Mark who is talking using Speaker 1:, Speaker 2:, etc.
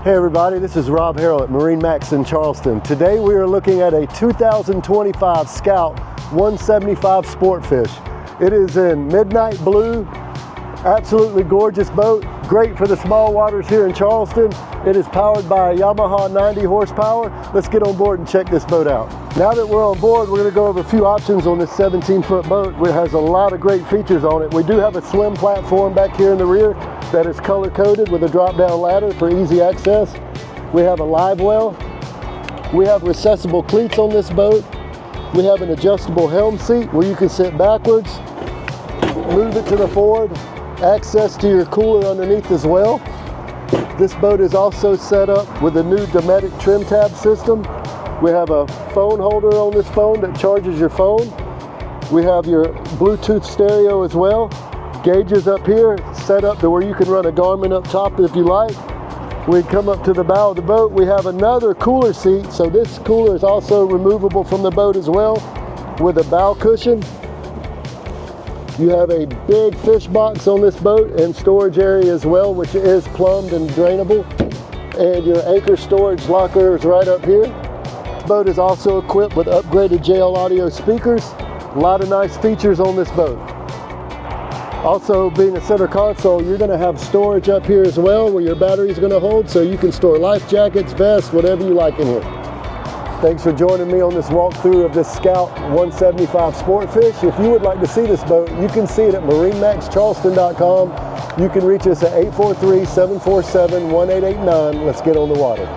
Speaker 1: Hey everybody, this is Rob Harrell at MarineMax in Charleston. Today we are looking at a 2025 Scout 175 Sportfish. It is in midnight blue, absolutely gorgeous boat, great for the small waters here in Charleston. It is powered by a Yamaha 90 horsepower. Let's get on board and check this boat out. Now that we're on board, we're going to go over a few options on this 17-foot boat. It has a lot of great features on it. We do have a swim platform back here in the rear that is color-coded with a drop-down ladder for easy access. We have a live well. We have recessible cleats on this boat. We have an adjustable helm seat where you can sit backwards, move it to the forward, access to your cooler underneath as well. This boat is also set up with a new Dometic trim tab system. We have a phone holder on this phone that charges your phone. We have your Bluetooth stereo as well. Gauges up here, set up to where you can run a Garmin up top if you like. We come up to the bow of the boat. We have another cooler seat, so this cooler is also removable from the boat as well with a bow cushion. You have a big fish box on this boat and storage area as well, which is plumbed and drainable. And your anchor storage locker is right up here. The boat is also equipped with upgraded JL audio speakers. A lot of nice features on this boat. Also, being a center console, you're going to have storage up here as well where your battery is going to hold, so you can store life jackets, vests, whatever you like in here. Thanks for joining me on this walkthrough of this Scout 175 Sportfish. If you would like to see this boat, you can see it at MarineMaxCharleston.com. You can reach us at 843-747-1889. Let's get on the water.